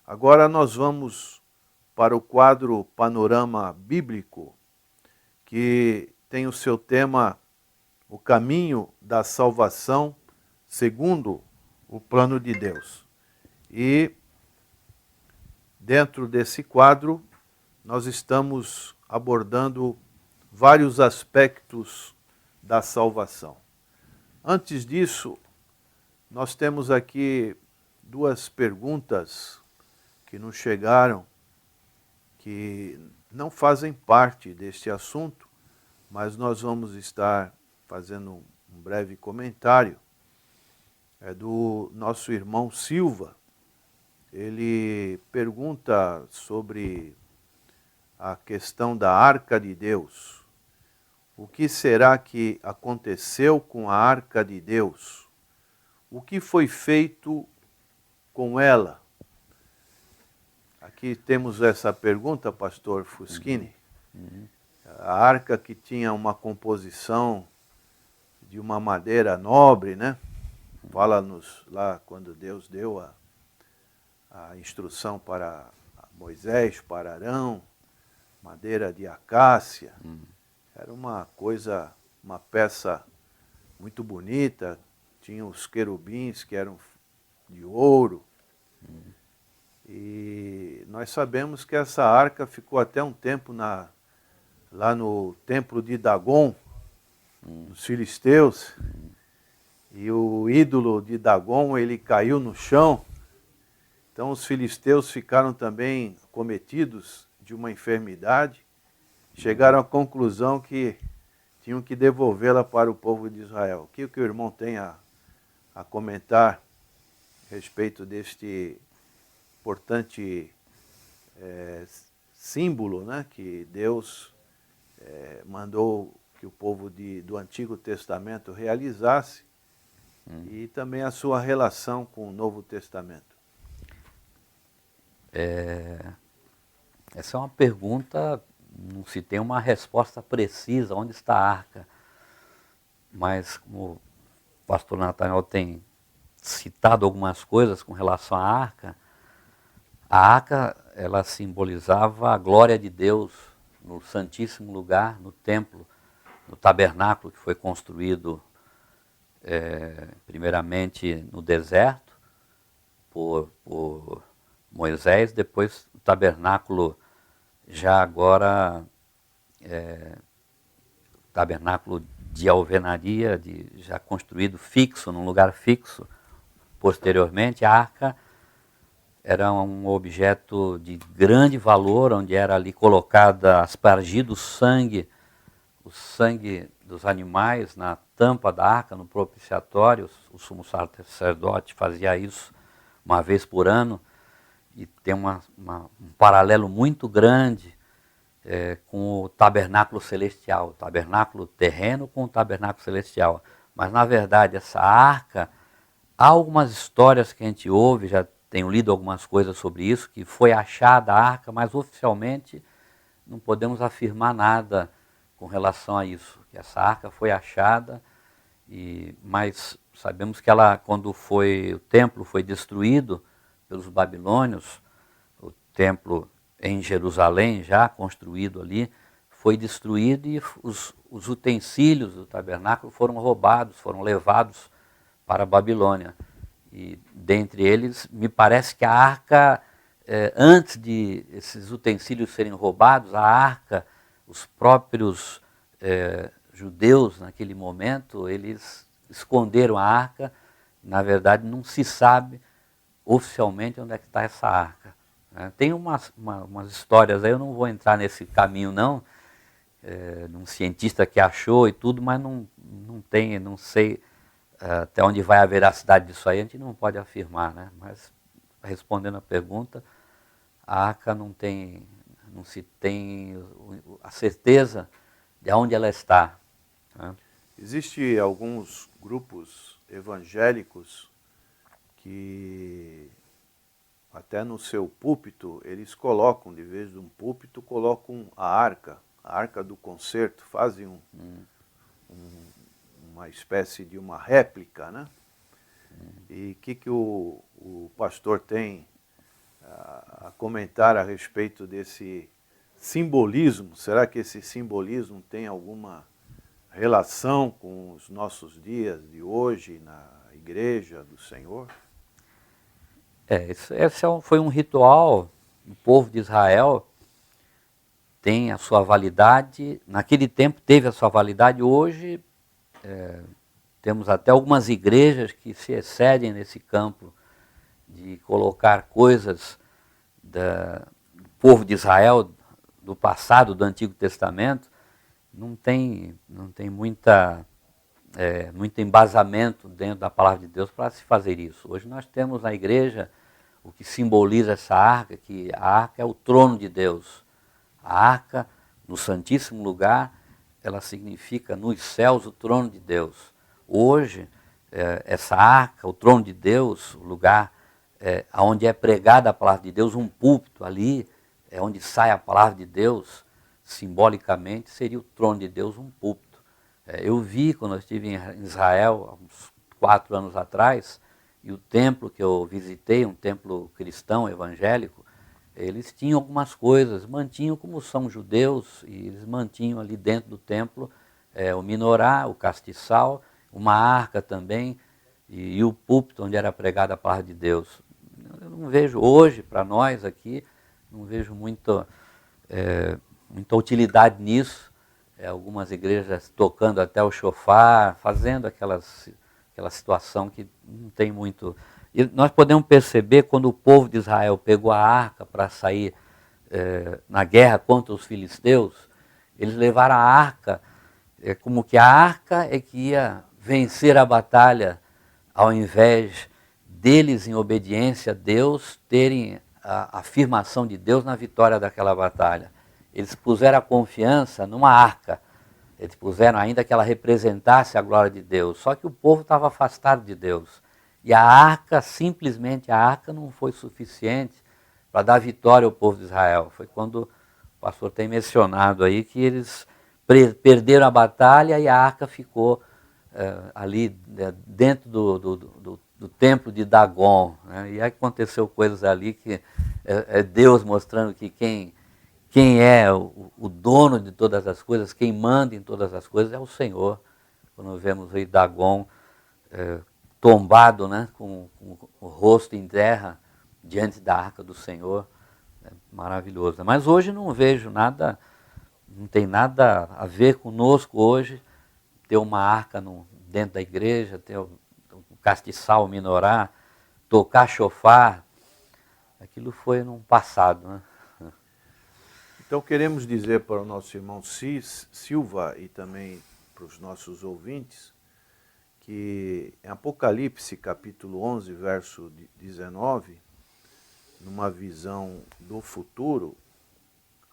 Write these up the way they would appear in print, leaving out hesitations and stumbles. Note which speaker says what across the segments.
Speaker 1: Agora nós vamos para o quadro Panorama Bíblico, que tem o seu tema O Caminho da Salvação segundo o Plano de Deus. E dentro desse quadro nós estamos abordando vários aspectos da salvação. Antes disso, nós temos aqui duas perguntas que nos chegaram, que não fazem parte deste assunto, mas nós vamos estar fazendo um breve comentário. É do nosso irmão Silva. Ele pergunta sobre a questão da Arca de Deus. O que será que aconteceu com a Arca de Deus? O que foi feito com ela? Aqui temos essa pergunta, pastor Fuschini. A arca que tinha uma composição de uma madeira nobre, né? Fala-nos lá quando Deus deu a instrução para Moisés, para Arão, madeira de acácia. Era uma coisa, uma peça muito bonita. Tinha os querubins que eram de ouro. E nós sabemos que essa arca ficou até um tempo lá no templo de Dagon, nos filisteus. E o ídolo de Dagon, ele caiu no chão. Então os filisteus ficaram também cometidos de uma enfermidade. Chegaram à conclusão que tinham que devolvê-la para o povo de Israel. O que o irmão tem a comentar a respeito deste importante símbolo, né, que Deus mandou que o povo do Antigo Testamento realizasse, e também a sua relação com o Novo Testamento?
Speaker 2: Essa é uma pergunta, não se tem uma resposta precisa, onde está a arca. Mas como o pastor Nathanael tem citado algumas coisas com relação à arca, ela simbolizava a glória de Deus no Santíssimo Lugar, no templo, no tabernáculo que foi construído primeiramente no deserto por Moisés, depois o tabernáculo já agora tabernáculo de alvenaria, já construído fixo, num lugar fixo. Posteriormente, a arca era um objeto de grande valor, onde era ali colocada, aspergido o sangue dos animais na tampa da arca, no propiciatório. O sumo sacerdote fazia isso uma vez por ano, e tem um paralelo muito grande com o tabernáculo celestial, o tabernáculo terreno com o tabernáculo celestial. Mas, na verdade, essa arca, há algumas histórias que a gente ouve, já tenho lido algumas coisas sobre isso, que foi achada a arca, mas oficialmente não podemos afirmar nada com relação a isso, que essa arca foi achada, mas sabemos que ela, quando o templo foi destruído pelos babilônios, o templo em Jerusalém, já construído ali, foi destruído, e os utensílios do tabernáculo foram roubados, foram levados para a Babilônia. E dentre eles, me parece que a arca, antes de esses utensílios serem roubados, a arca, os próprios judeus naquele momento, eles esconderam a arca. Na verdade, não se sabe oficialmente onde é que está essa arca. Tem umas histórias aí, eu não vou entrar nesse caminho não, de um cientista que achou e tudo, mas não sei até onde vai a veracidade disso aí, a gente não pode afirmar, né? Mas, respondendo a pergunta, a arca não se tem a certeza de onde ela está, né?
Speaker 1: Existem alguns grupos evangélicos que até no seu púlpito eles colocam, de vez de um púlpito, colocam a arca do concerto, fazem uma espécie de uma réplica, né? E o que o pastor tem comentar a respeito desse simbolismo. Será que esse simbolismo tem alguma relação com os nossos dias de hoje na igreja do Senhor?
Speaker 2: Foi um ritual. O povo de Israel tem a sua validade, naquele tempo teve a sua validade, hoje temos até algumas igrejas que se excedem nesse campo de colocar coisas do povo de Israel, do passado, do Antigo Testamento. Não tem muito embasamento dentro da palavra de Deus para se fazer isso. Hoje nós temos na igreja o que simboliza essa arca, que a arca é o trono de Deus. A arca, no Santíssimo Lugar, ela significa nos céus o trono de Deus. Hoje, essa arca, o trono de Deus, o lugar onde é pregada a palavra de Deus, um púlpito ali, é onde sai a palavra de Deus, simbolicamente seria o trono de Deus um púlpito. Eu vi, quando eu estive em Israel, há uns 4 anos atrás, e o templo que eu visitei, um templo cristão, evangélico, eles tinham algumas coisas, mantinham como são judeus, e eles mantinham ali dentro do templo o menorá, o castiçal, uma arca também, e o púlpito onde era pregada a palavra de Deus. Eu não vejo hoje, para nós aqui, não vejo muita utilidade nisso. Algumas igrejas tocando até o chofar, fazendo aquela situação que não tem muito... E nós podemos perceber quando o povo de Israel pegou a arca para sair na guerra contra os filisteus, eles levaram a arca, como que a arca é que ia vencer a batalha, ao invés deles, em obediência a Deus, terem a afirmação de Deus na vitória daquela batalha. Eles puseram a confiança numa arca, eles puseram ainda que ela representasse a glória de Deus, só que o povo estava afastado de Deus. E a arca, simplesmente a arca não foi suficiente para dar vitória ao povo de Israel. Foi quando o pastor tem mencionado aí que eles perderam a batalha e a arca ficou ali dentro do templo de Dagon, né? E aí aconteceu coisas ali que é Deus mostrando que quem é o dono de todas as coisas, quem manda em todas as coisas é o Senhor. Quando vemos aí Dagon tombado, né, com o rosto em terra diante da arca do Senhor, é maravilhoso. Mas hoje não vejo nada, não tem nada a ver conosco hoje ter uma arca dentro da igreja, ter o castiçal, o menorá, tocar chofar. Aquilo foi no passado, né?
Speaker 1: Então queremos dizer para o nosso irmão Silva e também para os nossos ouvintes que em Apocalipse capítulo 11, verso 19, numa visão do futuro,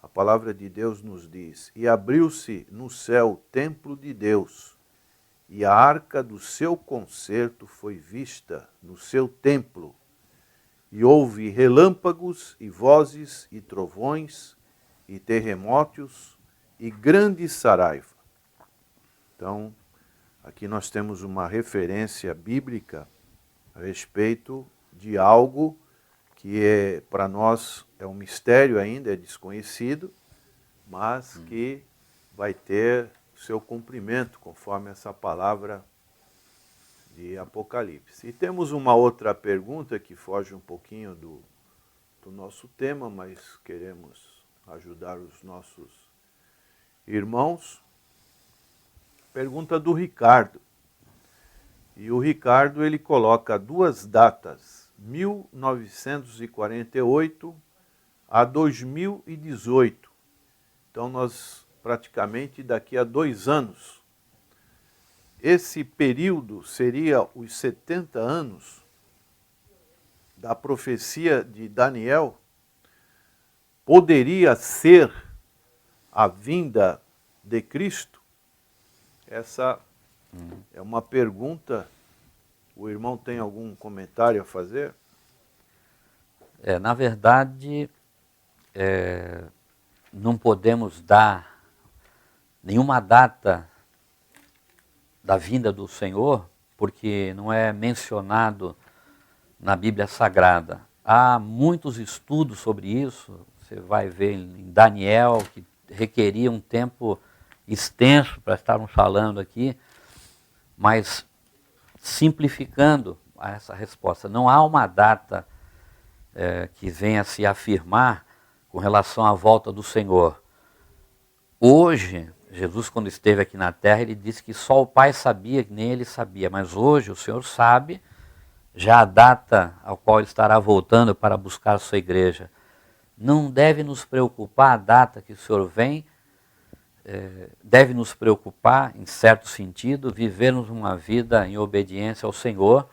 Speaker 1: a palavra de Deus nos diz: e abriu-se no céu o templo de Deus, e a arca do seu concerto foi vista no seu templo, e houve relâmpagos e vozes e trovões e terremotos e grande saraiva. Então, aqui nós temos uma referência bíblica a respeito de algo que para nós é um mistério ainda, é desconhecido, mas que vai ter o seu cumprimento, conforme essa palavra de Apocalipse. E temos uma outra pergunta que foge um pouquinho do nosso tema, mas queremos ajudar os nossos irmãos. Pergunta do Ricardo. E o Ricardo, ele coloca 2 datas, 1948 a 2018. Então nós praticamente daqui a 2 anos. Esse período seria os 70 anos da profecia de Daniel? Poderia ser a vinda de Cristo? Essa é uma pergunta. O irmão tem algum comentário a fazer?
Speaker 2: Na verdade, não podemos dar nenhuma data da vinda do Senhor, porque não é mencionado na Bíblia Sagrada. Há muitos estudos sobre isso. Você vai ver em Daniel, que requeria um tempo extenso para estarmos falando aqui, mas simplificando essa resposta, não há uma data que venha a se afirmar com relação à volta do Senhor. Hoje, Jesus, quando esteve aqui na terra, ele disse que só o Pai sabia, que nem ele sabia, mas hoje o Senhor sabe já a data ao qual ele estará voltando para buscar a sua igreja. Não deve nos preocupar a data que o Senhor vem, deve nos preocupar, em certo sentido, vivermos uma vida em obediência ao Senhor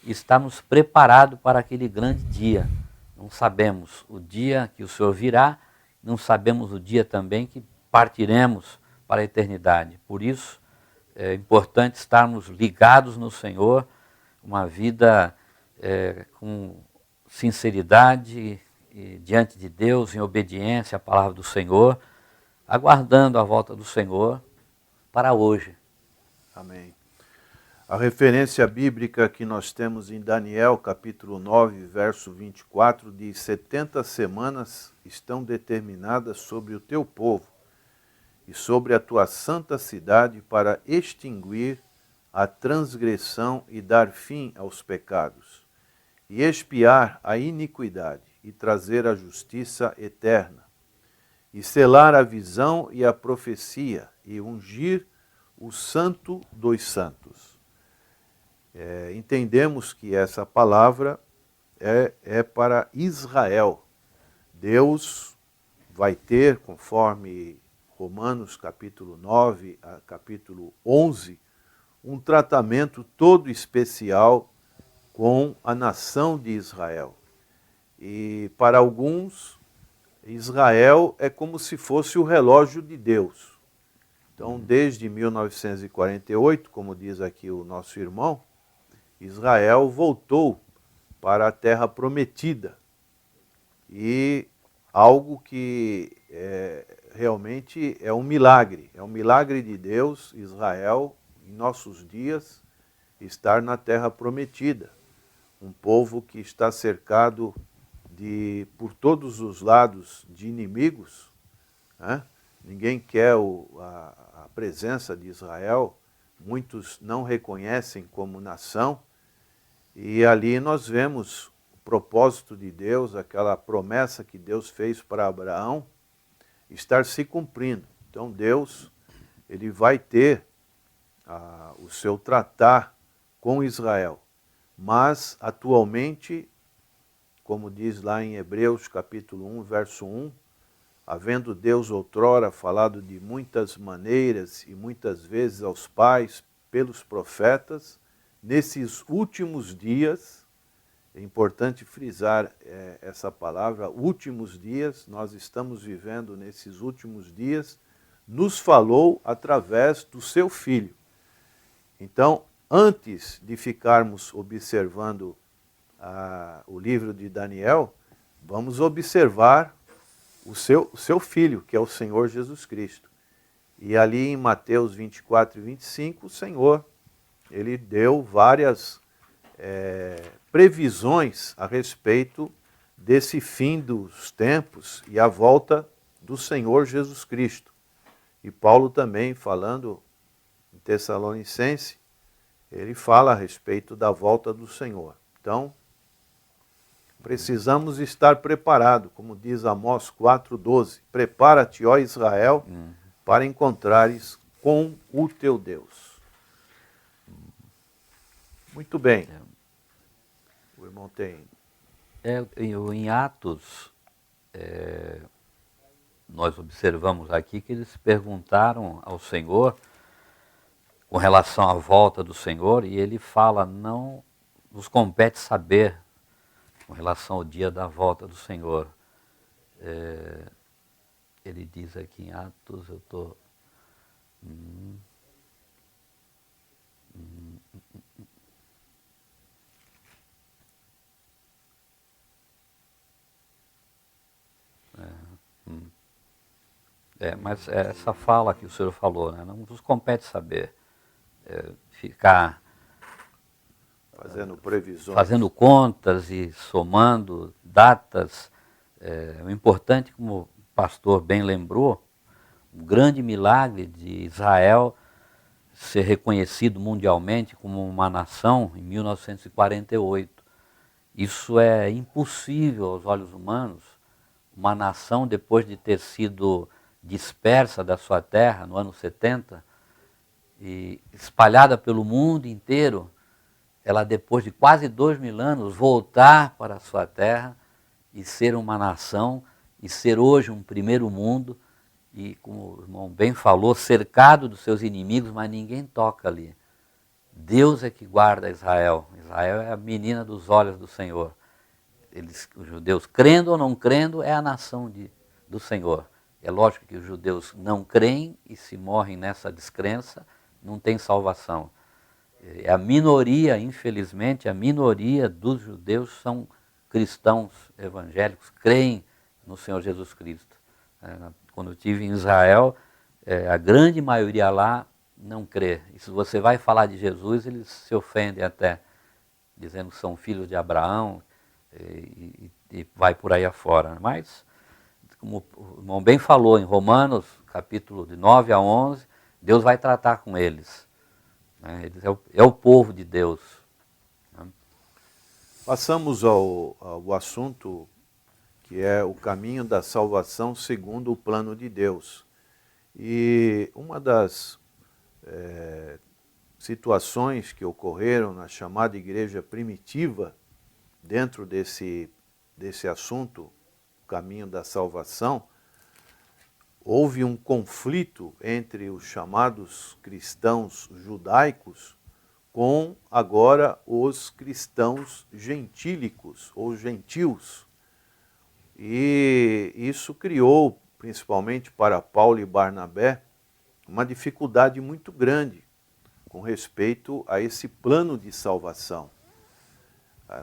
Speaker 2: e estarmos preparados para aquele grande dia. Não sabemos o dia que o Senhor virá, não sabemos o dia também que partiremos para a eternidade. Por isso, é importante estarmos ligados no Senhor, uma vida com sinceridade diante de Deus, em obediência à palavra do Senhor, aguardando a volta do Senhor para hoje.
Speaker 1: Amém. A referência bíblica que nós temos em Daniel, capítulo 9, verso 24, diz: 70 semanas estão determinadas sobre o teu povo e sobre a tua santa cidade para extinguir a transgressão e dar fim aos pecados, e expiar a iniquidade e trazer a justiça eterna, e selar a visão e a profecia, e ungir o santo dos santos. Entendemos que essa palavra é para Israel. Deus vai ter, conforme Romanos capítulo 9 a capítulo 11, um tratamento todo especial com a nação de Israel. E para alguns, Israel é como se fosse o relógio de Deus. Então, desde 1948, como diz aqui o nosso irmão, Israel voltou para a terra prometida. E algo que realmente é um milagre de Deus, Israel, em nossos dias, estar na terra prometida. Um povo que está cercado por todos os lados de inimigos, né? Ninguém quer a presença de Israel, muitos não reconhecem como nação, e ali nós vemos o propósito de Deus, aquela promessa que Deus fez para Abraão, estar se cumprindo. Então Deus, ele vai ter o seu tratar com Israel, mas atualmente, como diz lá em Hebreus capítulo 1, verso 1, havendo Deus outrora falado de muitas maneiras e muitas vezes aos pais pelos profetas, nesses últimos dias, é importante frisar essa palavra, últimos dias, nós estamos vivendo nesses últimos dias, nos falou através do seu Filho. Então, antes de ficarmos observando o livro de Daniel, vamos observar o seu Filho, que é o Senhor Jesus Cristo. E ali em Mateus 24 e 25, o Senhor, ele deu várias previsões a respeito desse fim dos tempos e a volta do Senhor Jesus Cristo. E Paulo também, falando em Tessalonicense, ele fala a respeito da volta do Senhor. Então, precisamos estar preparados, como diz Amós 4,12. Prepara-te, ó Israel, para encontrares com o teu Deus. Muito bem. O irmão tem...
Speaker 2: Em Atos, nós observamos aqui que eles perguntaram ao Senhor com relação à volta do Senhor, e ele fala, não nos compete saber com relação ao dia da volta do Senhor. Ele diz aqui em Atos, eu estou... mas essa fala que o senhor falou, né, não nos compete saber, ficar
Speaker 1: Fazendo previsões.
Speaker 2: Fazendo contas e somando datas. O importante, como o pastor bem lembrou, um grande milagre de Israel ser reconhecido mundialmente como uma nação em 1948. Isso é impossível aos olhos humanos. Uma nação, depois de ter sido dispersa da sua terra no ano 70 e espalhada pelo mundo inteiro, ela, depois de quase 2000 anos, voltar para a sua terra e ser uma nação, e ser hoje um primeiro mundo, e, como o irmão bem falou, cercado dos seus inimigos, mas ninguém toca ali. Deus é que guarda Israel. Israel é a menina dos olhos do Senhor. Os judeus, crendo ou não crendo, é a nação do Senhor. É lógico que os judeus não creem e se morrem nessa descrença, não tem salvação. É a minoria, infelizmente, a minoria dos judeus são cristãos evangélicos, creem no Senhor Jesus Cristo. Quando eu estive em Israel, a grande maioria lá não crê. E se você vai falar de Jesus, eles se ofendem até, dizendo que são filhos de Abraão, e vai por aí afora. Mas, como o irmão bem falou, em Romanos, capítulo de 9 a 11, Deus vai tratar com eles. Eles é o povo de Deus.
Speaker 1: Passamos ao assunto que é o caminho da salvação segundo o plano de Deus. E uma das situações que ocorreram na chamada igreja primitiva, dentro desse assunto, o caminho da salvação, houve um conflito entre os chamados cristãos judaicos com agora os cristãos gentílicos ou gentios. E isso criou, principalmente para Paulo e Barnabé, uma dificuldade muito grande com respeito a esse plano de salvação.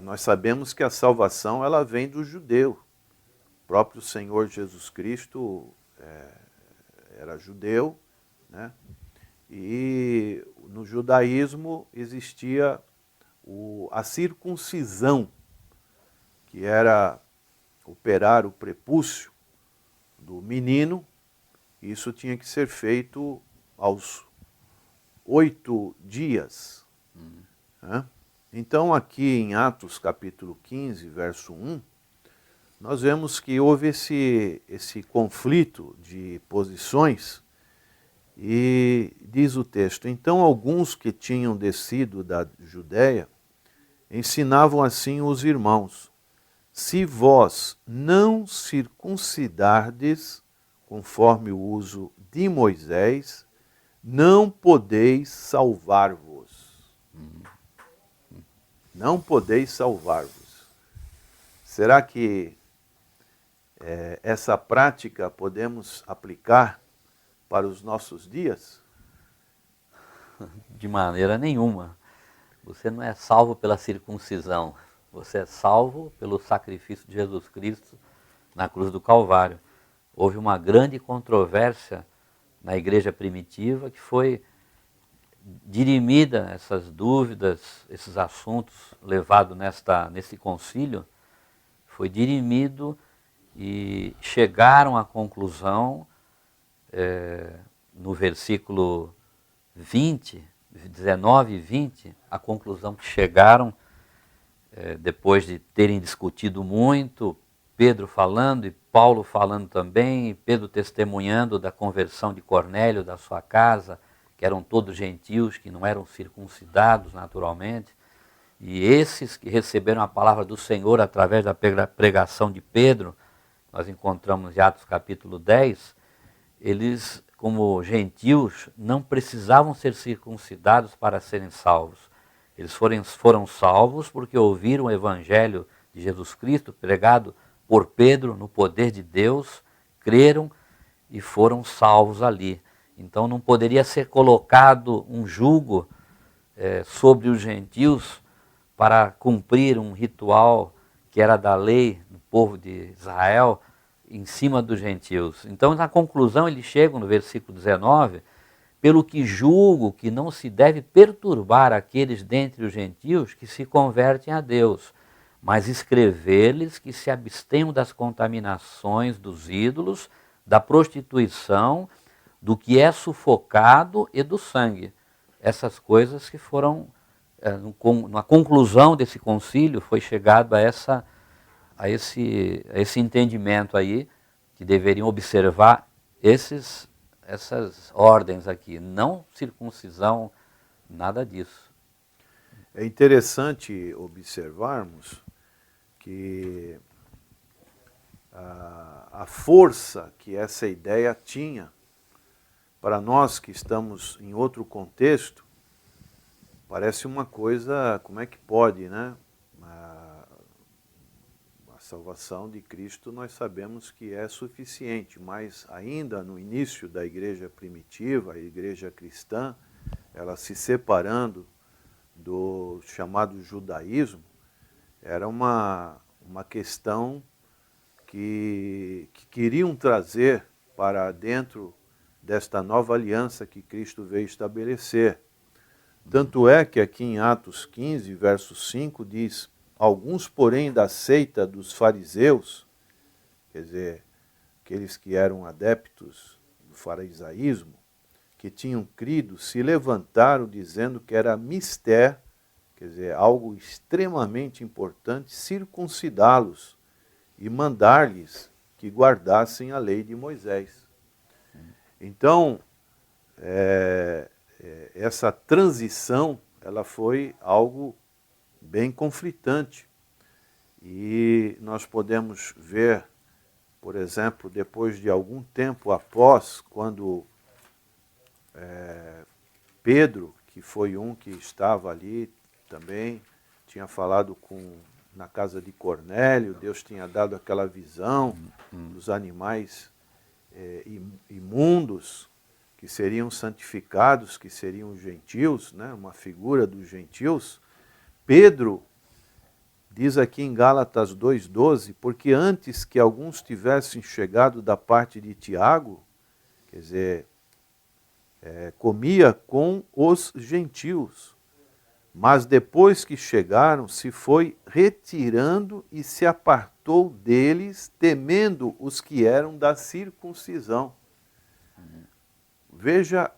Speaker 1: Nós sabemos que a salvação ela vem do judeu. O próprio Senhor Jesus Cristo era judeu, né? E no judaísmo existia a circuncisão, que era operar o prepúcio do menino. Isso tinha que ser feito aos 8 dias. Né? Então aqui em Atos capítulo 15, verso 1, nós vemos que houve esse conflito de posições, e diz o texto: então alguns que tinham descido da Judéia ensinavam assim os irmãos: se vós não circuncidardes conforme o uso de Moisés, não podeis salvar-vos. Não podeis salvar-vos. Será que essa prática podemos aplicar para os nossos dias?
Speaker 2: De maneira nenhuma. Você não é salvo pela circuncisão. Você é salvo pelo sacrifício de Jesus Cristo na cruz do Calvário. Houve uma grande controvérsia na igreja primitiva que foi dirimida, essas dúvidas, esses assuntos levados nesse concílio, foi dirimido e chegaram à conclusão, no versículo 20, 19 e 20, a conclusão que chegaram, depois de terem discutido muito, Pedro falando e Paulo falando também, e Pedro testemunhando da conversão de Cornélio, da sua casa, que eram todos gentios, que não eram circuncidados naturalmente, e esses que receberam a palavra do Senhor através da pregação de Pedro, nós encontramos em Atos capítulo 10, eles, como gentios, não precisavam ser circuncidados para serem salvos. Eles foram salvos porque ouviram o evangelho de Jesus Cristo, pregado por Pedro no poder de Deus, creram e foram salvos ali. Então não poderia ser colocado um jugo sobre os gentios para cumprir um ritual que era da lei do povo de Israel em cima dos gentios. Então, na conclusão, eles chegam no versículo 19, pelo que julgo que não se deve perturbar aqueles dentre os gentios que se convertem a Deus, mas escrever-lhes que se abstenham das contaminações dos ídolos, da prostituição, do que é sufocado e do sangue. Essas coisas que foram, na conclusão desse concílio, foi chegado a esse entendimento aí, que deveriam observar essas ordens aqui, não circuncisão, nada disso.
Speaker 1: É interessante observarmos que a força que essa ideia tinha, para nós que estamos em outro contexto, parece uma coisa, como é que pode, né? A salvação de Cristo nós sabemos que é suficiente, mas ainda no início da igreja primitiva, a igreja cristã, ela se separando do chamado judaísmo, era uma questão que queriam trazer para dentro desta nova aliança que Cristo veio estabelecer. Tanto é que aqui em Atos 15, verso 5, diz: alguns, porém, da seita dos fariseus, quer dizer, aqueles que eram adeptos do farisaísmo, que tinham crido, se levantaram dizendo que era mister, quer dizer, algo extremamente importante, circuncidá-los e mandar-lhes que guardassem a lei de Moisés. Então, essa transição, ela foi algo bem conflitante. E nós podemos ver, por exemplo, depois de algum tempo após, quando Pedro, que foi um que estava ali também, tinha falado na casa de Cornélio, Deus tinha dado aquela visão dos animais imundos, que seriam santificados, que seriam os gentios, né? Uma figura dos gentios. Pedro diz aqui em Gálatas 2,12, porque antes que alguns tivessem chegado da parte de Tiago, quer dizer, comia com os gentios, mas depois que chegaram, se foi retirando e se apartou deles, temendo os que eram da circuncisão. Veja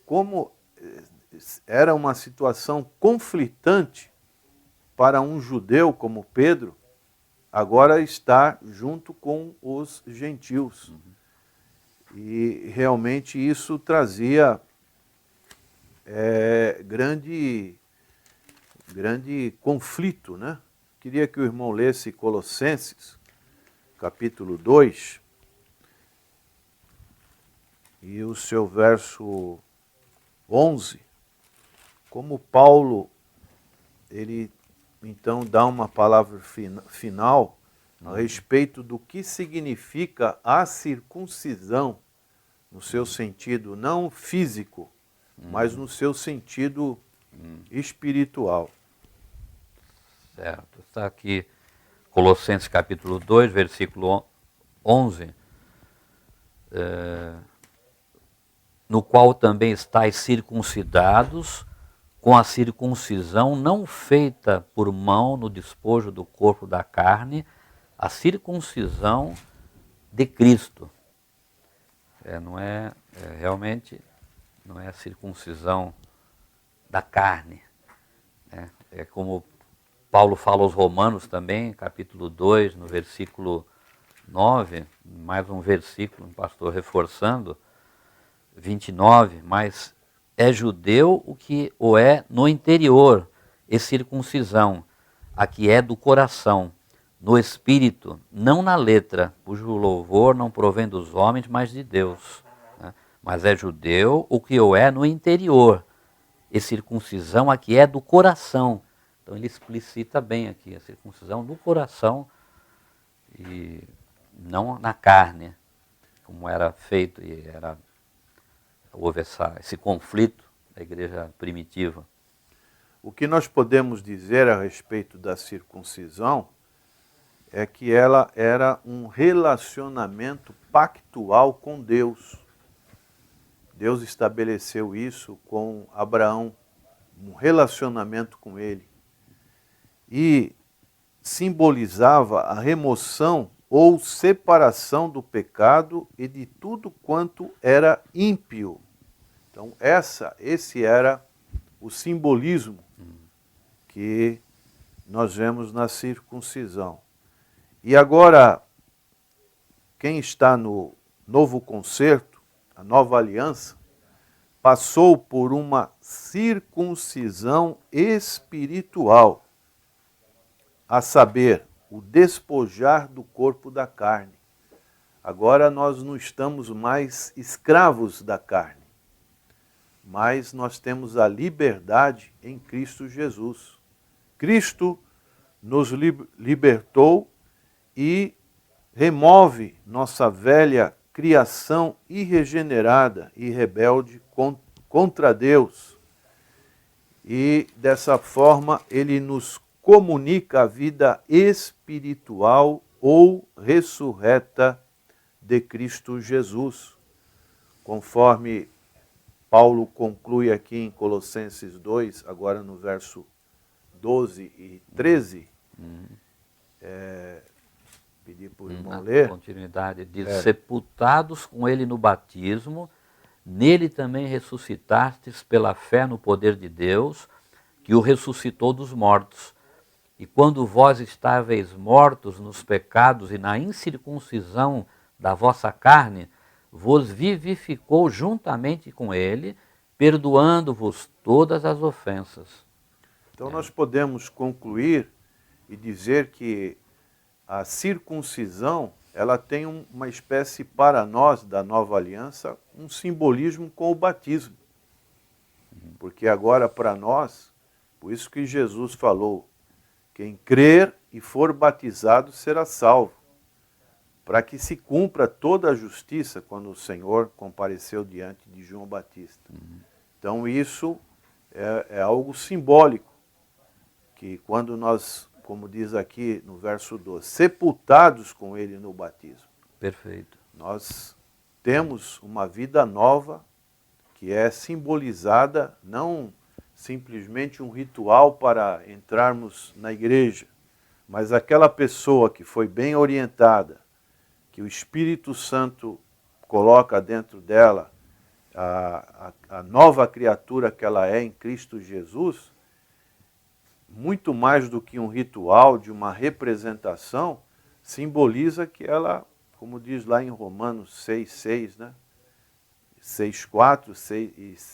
Speaker 1: como era uma situação conflitante para um judeu como Pedro, agora estar junto com os gentios. E realmente isso trazia grande conflito, né? Queria que o irmão lesse Colossenses, capítulo 2, e o seu verso 11, como Paulo, ele então dá uma palavra final a respeito do que significa a circuncisão, no seu sentido não físico, mas no seu sentido espiritual.
Speaker 2: Certo. Está aqui Colossenses capítulo 2, versículo 11, no qual também estáis circuncidados com a circuncisão não feita por mão no despojo do corpo da carne, a circuncisão de Cristo. Realmente não é a circuncisão da carne. É como Paulo fala aos Romanos também, capítulo 2, no versículo 9, mais um versículo, um pastor reforçando, 29, mas é judeu o que o é no interior, e circuncisão, a que é do coração, no espírito, não na letra, cujo louvor não provém dos homens, mas de Deus. Né? Mas é judeu o que o é no interior, e circuncisão, a que é do coração. Então ele explicita bem aqui, a circuncisão do coração e não na carne, como era feito e houve esse conflito da igreja primitiva.
Speaker 1: O que nós podemos dizer a respeito da circuncisão é que ela era um relacionamento pactual com Deus. Deus estabeleceu isso com Abraão, um relacionamento com ele. E simbolizava a remoção ou separação do pecado e de tudo quanto era ímpio. Então, esse era o simbolismo que nós vemos na circuncisão. E agora, quem está no novo concerto, a nova aliança, passou por uma circuncisão espiritual, a saber, o despojar do corpo da carne. Agora nós não estamos mais escravos da carne, mas nós temos a liberdade em Cristo Jesus. Cristo nos libertou e remove nossa velha criação irregenerada e rebelde contra Deus. E dessa forma ele nos comunica a vida espiritual ou ressurreta de Cristo Jesus. Conforme Paulo conclui aqui em Colossenses 2, agora no verso 12 e 13, pedir para o irmão ler.
Speaker 2: Continuidade, diz, sepultados com ele no batismo, nele também ressuscitastes pela fé no poder de Deus, que o ressuscitou dos mortos. E quando vós estáveis mortos nos pecados e na incircuncisão da vossa carne, vos vivificou juntamente com ele, perdoando-vos todas as ofensas.
Speaker 1: Então nós podemos concluir e dizer que a circuncisão, ela tem uma espécie para nós da nova aliança, um simbolismo com o batismo. Porque agora para nós, por isso que Jesus falou, quem crer e for batizado será salvo, para que se cumpra toda a justiça quando o Senhor compareceu diante de João Batista. Então isso é algo simbólico, que quando nós, como diz aqui no verso 12, sepultados com ele no batismo.
Speaker 2: Perfeito.
Speaker 1: Nós temos uma vida nova que é simbolizada não simplesmente um ritual para entrarmos na igreja, mas aquela pessoa que foi bem orientada, que o Espírito Santo coloca dentro dela, a nova criatura que ela é em Cristo Jesus, muito mais do que um ritual, de uma representação, simboliza que ela, como diz lá em Romanos 6:6, né? 6:4,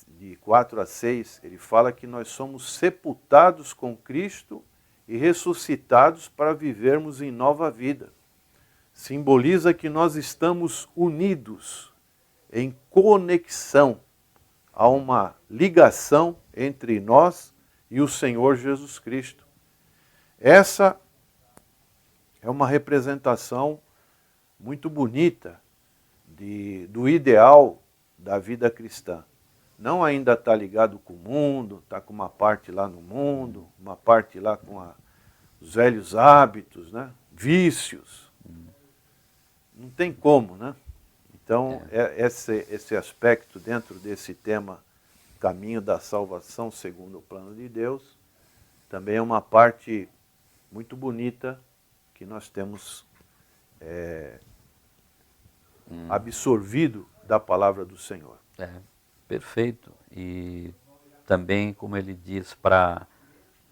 Speaker 1: de 4 a 6, ele fala que nós somos sepultados com Cristo e ressuscitados para vivermos em nova vida. Simboliza que nós estamos unidos, em conexão, há uma ligação entre nós e o Senhor Jesus Cristo. Essa é uma representação muito bonita do ideal da vida cristã. Não ainda está ligado com o mundo, está com uma parte lá no mundo, uma parte lá com os velhos hábitos, né? Vícios. Não tem como, né? Então, esse aspecto dentro desse tema, caminho da salvação segundo o plano de Deus, também é uma parte muito bonita que nós temos absorvido da palavra do Senhor.
Speaker 2: Perfeito. E também, como ele diz, para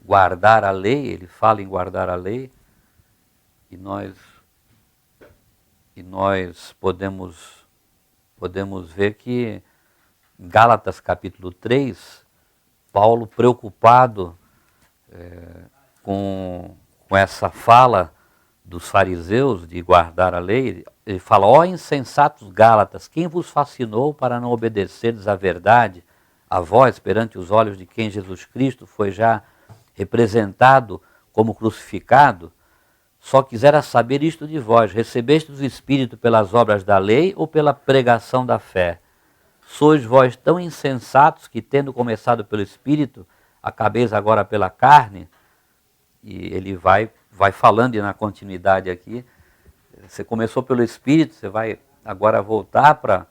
Speaker 2: guardar a lei, ele fala em guardar a lei, e nós podemos ver que em Gálatas capítulo 3, Paulo, preocupado com essa fala dos fariseus de guardar a lei, ele fala, ó insensatos Gálatas, quem vos fascinou para não obedecerdes à verdade, a vós, perante os olhos de quem Jesus Cristo foi já representado como crucificado? Só quisera saber isto de vós, recebestes o Espírito pelas obras da lei ou pela pregação da fé? Sois vós tão insensatos que, tendo começado pelo Espírito, acabeis agora pela carne? E ele vai falando, e na continuidade aqui, você começou pelo Espírito, você vai agora voltar para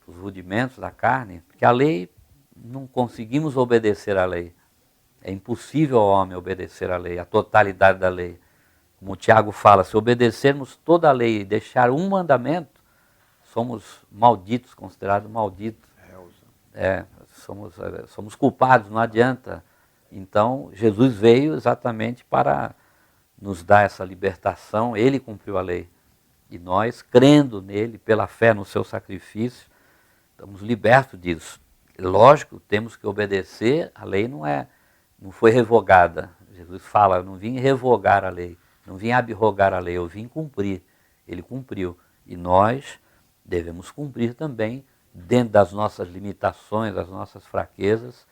Speaker 2: os rudimentos da carne, porque a lei, não conseguimos obedecer à lei. É impossível ao homem obedecer à lei, a totalidade da lei. Como o Tiago fala, se obedecermos toda a lei e deixar um mandamento, somos malditos, considerados malditos. Somos culpados, não adianta. Então, Jesus veio exatamente para nos dar essa libertação, ele cumpriu a lei. E nós, crendo nele, pela fé no seu sacrifício, estamos libertos disso. Lógico, temos que obedecer, a lei não foi revogada. Jesus fala, eu não vim revogar a lei, não vim abrogar a lei, eu vim cumprir. Ele cumpriu. E nós devemos cumprir também, dentro das nossas limitações, das nossas fraquezas,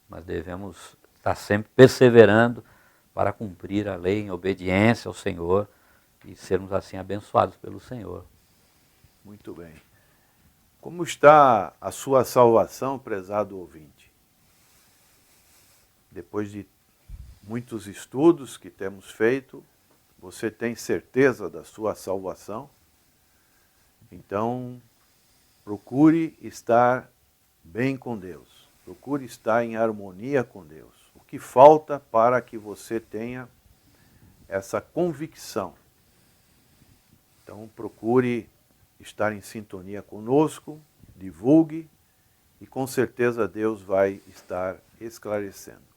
Speaker 2: mas devemos estar sempre perseverando para cumprir a lei em obediência ao Senhor e sermos assim abençoados pelo Senhor.
Speaker 1: Muito bem. Como está a sua salvação, prezado ouvinte? Depois de muitos estudos que temos feito, você tem certeza da sua salvação? Então, procure estar bem com Deus. Procure estar em harmonia com Deus. O que falta para que você tenha essa convicção? Então, procure estar em sintonia conosco, divulgue, e com certeza Deus vai estar esclarecendo.